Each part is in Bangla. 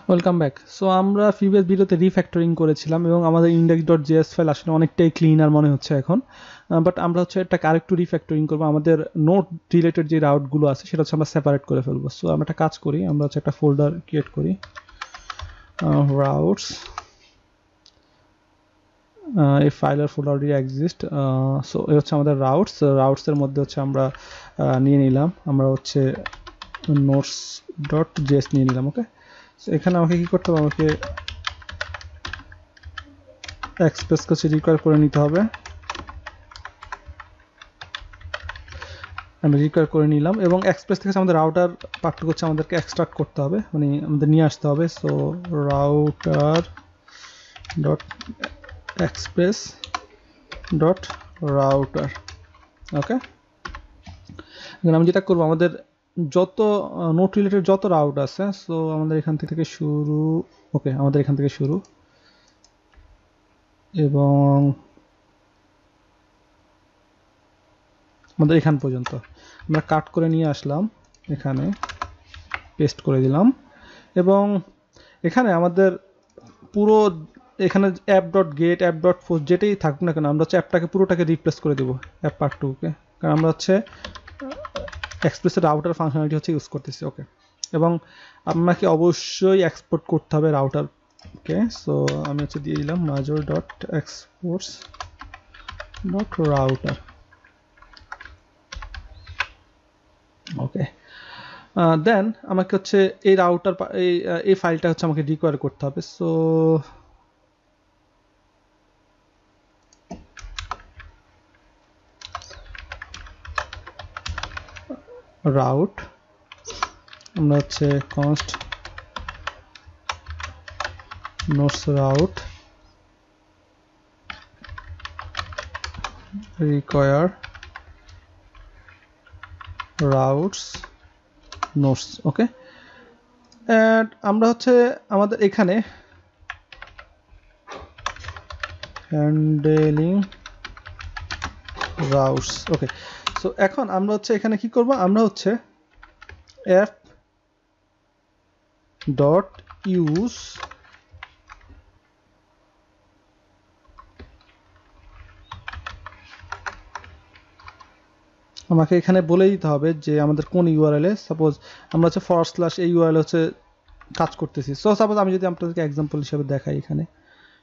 Welcome back. সো আমরা প্রিভিয়াস ভিডিওতে রিফ্যাক্টরিং করেছিলাম এবং আমাদের index.js ফাইল আসলে অনেকটাই ক্লিনার মনে হচ্ছে এখন। বাট আমরা হচ্ছে এটাকে আরেকটু রিফ্যাক্টরিং করবো। আমাদের নোট রিলেটেড যে রাউটগুলো আছে সেটা হচ্ছে আমরা সেপারেট করে ফেলবো। সো আমরা একটা কাজ করি, আমরা হচ্ছে একটা ফোল্ডার ক্রিয়েট করি, রাউটস। এই ফাইলের ফোল্ডার অলরেডি এক্সিস্ট। সো এই হচ্ছে আমাদের রাউটস। রাউটসের মধ্যে হচ্ছে আমরা নিয়ে নিলাম, আমরা হচ্ছে notes.js নিয়ে নিলাম। ওকে, এখানে আমাকে কি করতে হবে, আমাকে এক্সপ্রেস কাছে রিকোয়ার করে নিতে হবে। আমি রিকোয়ার করে নিলাম এবং এক্সপ্রেস থেকে আমাদের রাউটার পার্টটুকু হচ্ছে আমাদেরকে এক্সট্রাক্ট করতে হবে, মানে আমাদের নিয়ে আসতে হবে। So router dot express dot router. Okay, এখানে আমি যেটা করবো, আমাদের যত নোট রিলেটেড যত রাউট আছে, সো আমাদের এখান থেকে শুরু। ওকে, আমাদের এখান থেকে শুরু এবং আমাদের এখান পর্যন্ত আমরা কাট করে নিয়ে আসলাম, এখানে পেস্ট করে দিলাম এবং এখানে আমাদের পুরো এখানে app dot gate, app dot post যেটাই থাকুক না কেন, আমরা হচ্ছে অ্যাপটাকে পুরোটাকে রিপ্লেস করে দেবো, অ্যাপ পার্ট টুকে, কারণ আমরা হচ্ছে এক্সপ্রেসের রাউটার ফাংশনালিটি হচ্ছে ইউজ করতেছি। ওকে, এবং আপনাকে অবশ্যই এক্সপোর্ট করতে হবে রাউটারকে। সো আমি হচ্ছে দিয়ে দিলাম মাজর ডট এক্সপোর্টস ডট রাউটার। ওকে, দেন আমাকে হচ্ছে এই রাউটার এই ফাইলটা হচ্ছে আমাকে রিকোয়ার করতে হবে। সো রাউট, আমরা হচ্ছে const nodes route require routes nodes। Okay, and আমরা হচ্ছে আমাদের এখানে হ্যান্ডলিং routes। ওকে, সো এখন আমরা হচ্ছে এখানে কি করব, আমরা হচ্ছে f ডট ইউজ আমাকে এখানে বলে দিতে হবে যে আমাদের কোন ইউআরএল এ, সাপোজ আমরা হচ্ছে / এই ইউআরএল হচ্ছে কাজ করতেছি। সো সাপোজ আমি যদি আপনাদেরকে এক্সাম্পল হিসেবে দেখাই, এখানে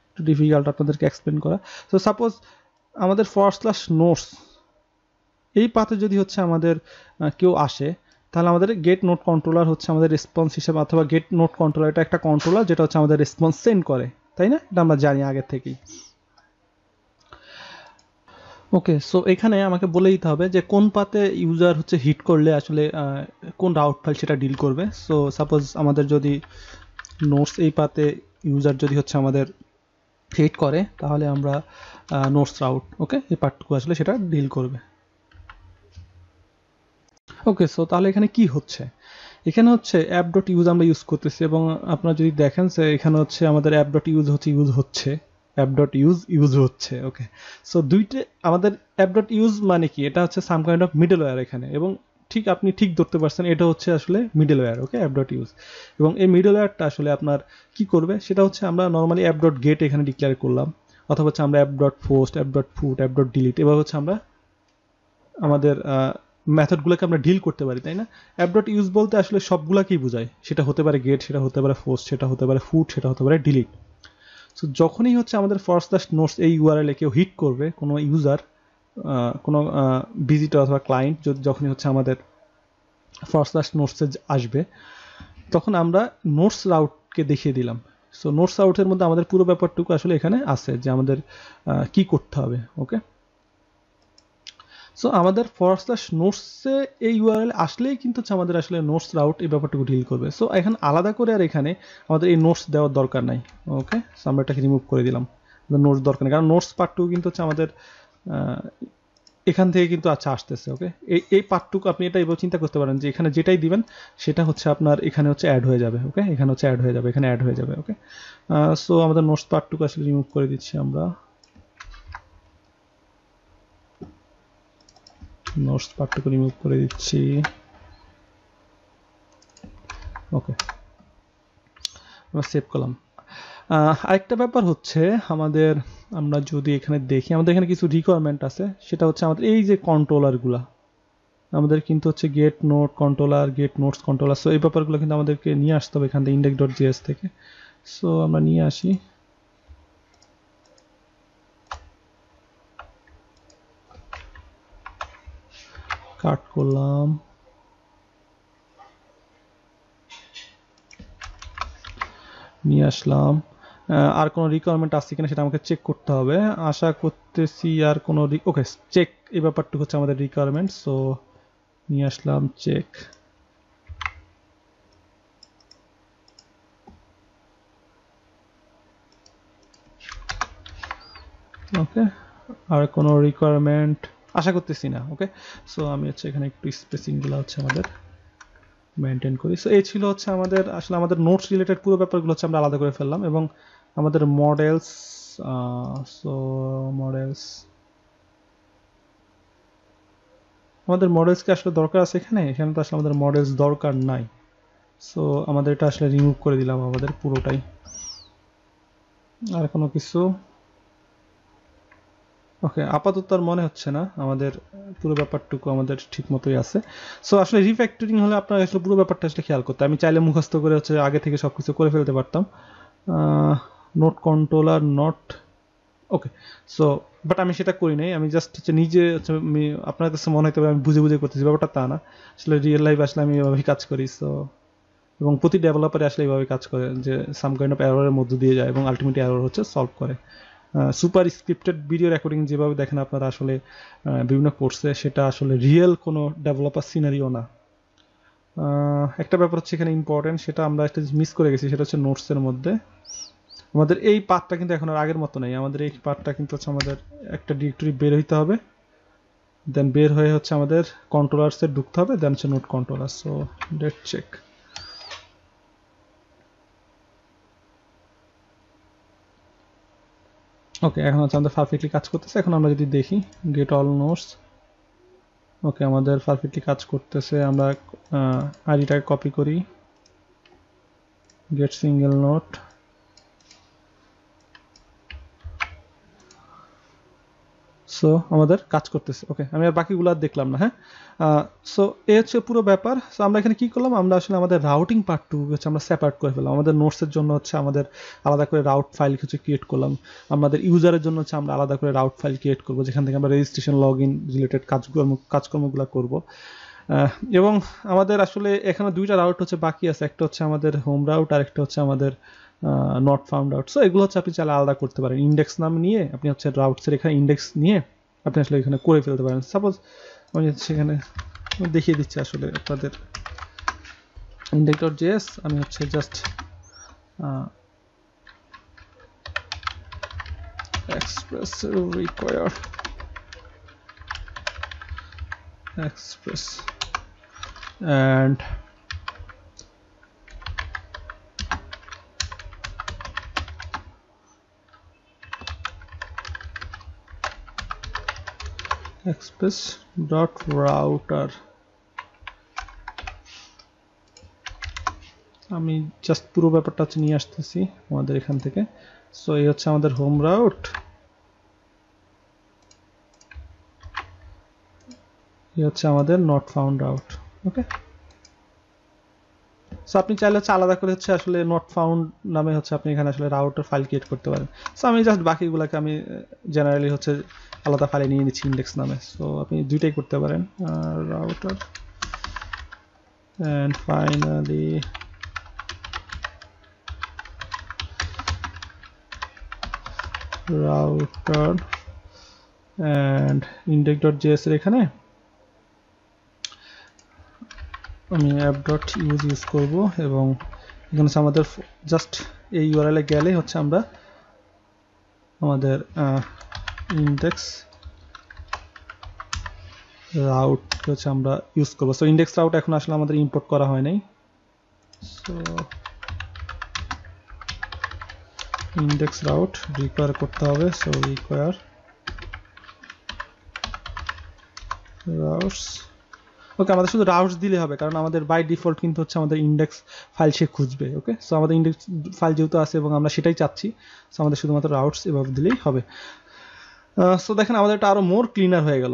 একটু ডিফিকাল্ট আপনাদেরকে এক্সপ্লেন করা। সো সাপোজ আমাদের /nodes এই পাথে যদি হচ্ছে আমাদের কেউ আসে, তাহলে আমাদের গেট নোট কন্ট্রোলার হচ্ছে আমাদের রেসপন্স হিসেবে, অথবা গেট নোট কন্ট্রোলার এটা একটা কন্ট্রোলার যেটা হচ্ছে আমাদের রেসপন্স সেন্ড করে, তাই না? এটা আমরা জানি আগে থেকেই। ওকে, সো এখানে আমাকে বলে দিতে হবে যে কোন পাতে ইউজার হচ্ছে হিট করলে আসলে কোন রাউট ফাইল সেটা ডিল করবে। সো সাপোজ আমাদের যদি নোটস এই পাতে ইউজার যদি হচ্ছে আমাদের হিট করে, তাহলে আমরা নোটস রাউট, ওকে, এই পার্টটুকু আসলে সেটা ডিল করবে। ওকে, সো তাহলে এখানে কি হচ্ছে, এখানে হচ্ছে অ্যাপ ডট ইউজ আমরা ইউজ করতেছি এবং আপনারা যদি দেখেন যে এখানে হচ্ছে আমাদের অ্যাপ ডট ইউজ হচ্ছে অ্যাপ ডট ইউজ হচ্ছে। ওকে, সো দুইটা আমাদের অ্যাপ ডট ইউজ মানে কি, এটা হচ্ছে সাম কাইন্ড অফ মিডলওয়্যার এখানে, এবং ঠিক আপনি ঠিক ধরতে পারছেন, এটা হচ্ছে আসলে মিডলওয়্যার। ওকে, অ্যাপ ডট ইউজ, এবং এই মিডলওয়্যারটা আসলে আপনার কি করবে, সেটা হচ্ছে আমরা নর্মালি অ্যাপ ডট গেট এখানে ডিক্লেয়ার করলাম, অথবা হচ্ছে আমরা app dot post, app dot foot, app dot delete, এবার হচ্ছে আমরা আমাদের মেথডগুলোকে আমরা ডিল করতে পারি, তাই না? অ্যাপ ডট ইউজ বলতে আসলে সবগুলাকেই বোঝায়, সেটা হতে পারে গেট, সেটা হতে পারে পোস্ট, সেটা হতে পারে ফুট, সেটা হতে পারে ডিলিট। সো যখনই হচ্ছে আমাদের /nodes এই ইউআরএল এ কেউ হিট করবে, কোনো ইউজার, কোনো ভিজিটর অথবা ক্লায়েন্ট যখনই হচ্ছে আমাদের /nodes এ আসবে, তখন আমরা নোটস রাউটকে দেখিয়ে দিলাম। সো নোটস রাউটের মধ্যে আমাদের পুরো ব্যাপারটুকু আসলে এখানে আছে যে আমাদের কি করতে হবে। ওকে, সো আমাদের /nodes-এ এই ইউআরএল আসলেই কিন্তু আমাদের আসলে নোটস রাউট এই ব্যাপারটুকু ডিল করবে। সো এখন আলাদা করে আর এখানে আমাদের এই নোটস দেওয়ার দরকার নাই। ওকে, সো আমরা এটাকে রিমুভ করে দিলাম, নোটস দরকার নেই, কারণ নোটস পার্টটুকু কিন্তু হচ্ছে আমাদের এখান থেকে কিন্তু আচ্ছা আসতেছে। ওকে, এই পার্টটুকু আপনি এটা এবার চিন্তা করতে পারেন যে এখানে যেটাই দিবেন সেটা হচ্ছে আপনার এখানে হচ্ছে অ্যাড হয়ে যাবে। ওকে, এখানে হচ্ছে অ্যাড হয়ে যাবে, এখানে অ্যাড হয়ে যাবে। ওকে, সো আমাদের নোটস পার্টটুকু আসলে রিমুভ করে দিচ্ছি আমরা, নোটস পার্টটুকু রিমুভ করে দিচ্ছি। ওকে, আমরা সেভ করলাম। আরেকটা ব্যাপার হচ্ছে আমাদের, আমরা যদি এখানে দেখি আমাদের এখানে কিছু রিকোয়ারমেন্ট আছে, সেটা হচ্ছে আমাদের এই যে কন্ট্রোলারগুলা আমাদের কিন্তু হচ্ছে get node controller, get notes controller. So এই ব্যাপারগুলো কিন্তু আমাদেরকে নিয়ে আসতে হবে এখান থেকে index.js থেকে। সো আমরা নিয়ে আসি, কাট করলাম, নিয়ে আসলাম। আর কোনো রিকোয়ারমেন্ট আছে কিনা সেটা আমাকে চেক করতে হবে, আশা করতেছি আর কোনো ওকে চেক, এই ব্যাপারটুকু হচ্ছে আমাদের রিকোয়ারমেন্ট। সো নিয়ে আসলাম চেক। ওকে, আর কোনো রিকোয়ারমেন্ট আশা করতেছি না। ওকে, সো আমি হচ্ছে এখানে একটু স্পেসিংগুলো হচ্ছে আমাদের মেনটেন করি। সো এই ছিল হচ্ছে আমাদের আসলে আমাদের নোটস রিলেটেড পুরো ব্যাপারগুলো হচ্ছে আমরা আলাদা করে ফেললাম। এবং আমাদের মডেলস, সো মডেলস, আমাদের মডেলসকে আসলে দরকার আছে এখানে, এখানে তো আসলে আমাদের মডেলস দরকার নাই। সো আমাদের এটা আসলে রিমুভ করে দিলাম আমাদের পুরোটাই। আর কোনো কিছু ওকে আপাতত আর মনে হচ্ছে না, আমাদের পুরো ব্যাপারটুকু আমাদের ঠিক মতোই আছে। সো আসলে রিফ্যাক্টরিং হলে আপনার আসলে পুরো ব্যাপারটা আসলে খেয়াল করতে, আমি চাইলে মুখস্থ করে হচ্ছে আগে থেকে সবকিছু করে ফেলতে পারতাম। Note controller not okay, so but আমি সেটা করি নাই, আমি জাস্ট হচ্ছে নিজে হচ্ছে আপনার কাছে মনে হতে পারে আমি বুঝে বুঝে করতেছি, ব্যাপারটা তা না। আসলে রিয়েল লাইফ আসলে আমি এভাবেই কাজ করি। সো এবং প্রতি ডেভেলপারে আসলে এইভাবে কাজ করে যে সাম কাইন্ড অফ এররের মধ্য দিয়ে যায় এবং আলটিমেটলি এরর হচ্ছে সলভ করে। সুপার স্ক্রিপ্টেড ভিডিও রেকর্ডিং যেভাবে দেখেন আপনারা আসলে বিভিন্ন কোর্সে, সেটা আসলে রিয়েল কোনো ডেভেলপার সিনারিও না। একটা ব্যাপার হচ্ছে এখানে ইম্পর্টেন্ট, সেটা আমরা একটা মিস করে গেছি, সেটা হচ্ছে নোটসের মধ্যে আমাদের এই পার্টটা কিন্তু এখন আর আগের মতো নেই। আমাদের এই পার্টটা কিন্তু হচ্ছে আমাদের একটা ডিরেক্টরি বের হইতে হবে, দেন বের হয়ে হচ্ছে আমাদের কন্ট্রোলার্সে ঢুকতে হবে, দেন হচ্ছে node controller. So date check. Okay, এখন হচ্ছে আমাদের পারফেক্টলি কাজ করতেছে। এখন আমরা যদি দেখি গেট অল নোটস, ওকে আমাদের পারফেক্টলি কাজ করতেছে। আমরা আইডিটাকে কপি করি, গেট সিঙ্গেল নোট, সো আমাদের কাজ করতেছে। ওকে, আমি আর বাকিগুলো আর দেখলাম না। হ্যাঁ, সো এই হচ্ছে পুরো ব্যাপার। সো আমরা এখানে কি করলাম, আমরা আসলে আমাদের রাউটিং পার্টটু হচ্ছে আমরা সেপারেট করে ফেললাম। আমাদের নোটসের জন্য হচ্ছে আমাদের আলাদা করে রাউট ফাইল কিছু ক্রিয়েট করলাম, আমাদের ইউজারের জন্য হচ্ছে আমরা আলাদা করে রাউট ফাইল ক্রিয়েট করবো, যেখান থেকে আমরা রেজিস্ট্রেশন লগ ইন রিলেটেড কাজকর্মগুলো করবো। এবং আমাদের আসলে এখানে দুইটা রাউট হচ্ছে বাকি আছে, একটা হচ্ছে আমাদের হোম রাউট আর একটা হচ্ছে আমাদের নট ফাউন্ড আউট। সো এগুলো হচ্ছে আপনি চাইলে আলাদা করতে পারেন, ইন্ডেক্স নাম নিয়ে আপনি হচ্ছে রাউটসের এখানে ইন্ডেক্স নিয়ে আপনি আসলে এখানে করে ফেলতে পারেন। সাপোজ আমি সেখানে দেখিয়ে দিচ্ছি আসলে আপনাদের index.js, আমি হচ্ছে just express require express and express dot router, আমি জাস্ট পুরো ব্যাপারটা হচ্ছে নিয়ে আসতেছি আমাদের এখান থেকে। সো এই হচ্ছে আমাদের হোম রাউট, এই হচ্ছে আমাদের not found out. Okay, so আপনি চাইলে হচ্ছে আলাদা করে হচ্ছে আসলে নট ফাউন্ড নামে হচ্ছে আপনি এখানে আসলে রাউটার ফাইল ক্রিয়েট করতে পারেন। সো আমি জাস্ট বাকিগুলোকে আমি জেনারেলি হচ্ছে আলাদা ফাইলে নিয়ে নিচ্ছি ইন্ডেক্স নামে। সো আপনি দুইটাই করতে পারেন, router and finally router and index.js এর এখানে আমি app.use ইউজ করব এবং এখানে আমাদের জাস্ট এই ইউআরএল এ গেলে হচ্ছে আমরা আমাদের ইন্ডেক্স রাউট হচ্ছে আমরা ইউজ করব। সো ইন্ডেক্স রাউট এখন আসলে আমাদের ইম্পোর্ট করা হয় নাই। সো ইন্ডেক্স রাউট রিকোয়ার করতে হবে। So require routes. ওকে, আমাদের শুধু রাউটস দিলে হবে, কারণ আমাদের বাই ডিফল্ট কিন্তু হচ্ছে আমাদের ইন্ডেক্স ফাইল সে খুঁজবে। ওকে, সো আমাদের ইন্ডেক্স ফাইল যেহেতু আছে এবং আমরা সেটাই চাচ্ছি, সো আমাদের শুধুমাত্র রাউটস এভাবে দিলেই হবে। সো দেখেন আমাদের এটা আরো মোর ক্লিনার হয়ে গেল।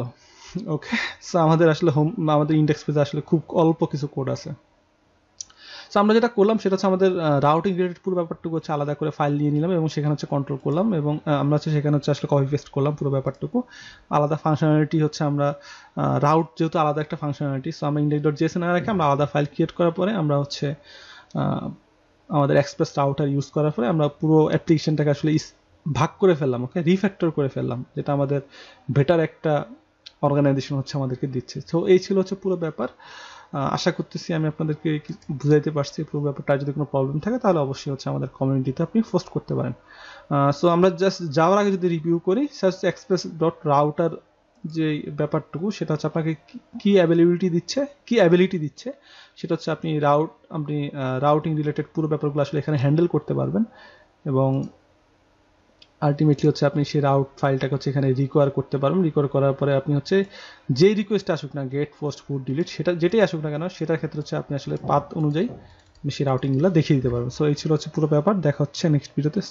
ওকে, সো আমাদের আসলে আমাদের ইন্ডেক্স পেজে আসলে খুব অল্প কিছু কোড আছে। সো আমরা যেটা করলাম সেটা হচ্ছে আমাদের রাউটিং রিলেটেড পুরো ব্যাপারটুকু হচ্ছে আলাদা করে ফাইল নিয়ে নিলাম এবং সেখানে হচ্ছে কন্ট্রোল করলাম, এবং আমরা হচ্ছে সেখানে হচ্ছে আসলে কপি পেস্ট করলাম পুরো ব্যাপারটুকু। আলাদা ফাংশনালিটি হচ্ছে আমরা রাউট যেহেতু আলাদা একটা ফাংশনালিটি, সো আমরা index.js না রেখে আমরা আলাদা ফাইল ক্রিয়েট করার পরে আমরা হচ্ছে আমাদের এক্সপ্রেস রাউটার ইউজ করার পরে আমরা পুরো অ্যাপ্লিকেশনটাকে আসলে ভাগ করে ফেললাম। ওকে, রিফ্যাক্টর করে ফেললাম, যেটা আমাদের বেটার একটা অর্গানাইজেশন হচ্ছে আমাদেরকে দিচ্ছে। তো এই ছিল হচ্ছে পুরো ব্যাপার। আশা করতেছি আমি আপনাদেরকে বুঝাইতে পারছি পুরো ব্যাপারটা। যদি কোনো প্রবলেম থাকে তাহলে অবশ্যই হচ্ছে আমাদের কমিউনিটিতে আপনি পোস্ট করতে পারেন। সো আমরা জাস্ট যাওয়ার আগে যদি রিভিউ করি, এক্সপ্রেস ডট রাউটার যে ব্যাপারটুকু সেটা হচ্ছে আপনাকে কি অ্যাবিলিটি দিচ্ছে সেটা হচ্ছে আপনি রাউটিং রিলেটেড পুরো ব্যাপারগুলো আসলে এখানে হ্যান্ডেল করতে পারবেন, এবং আলটিমেটলি হচ্ছে আপনি সেই রাউট ফাইলটাকে হচ্ছে এখানে রিকোয়ার করতে পারবেন। রিকোয়ার করার পরে আপনি হচ্ছে যেই রিকোয়েস্ট আসুক না, গেট, পোস্ট, পুট, ডিলিট, সেটা যেটাই আসুক না কেন সেটার ক্ষেত্রে হচ্ছে আপনি আসলে পাথ অনুযায়ী সেই রাউটিংগুলো দেখিয়ে দিতে পারবেন। সো এই ছিল হচ্ছে পুরো ব্যাপার। দেখা হচ্ছে নেক্সট ভিডিওতে।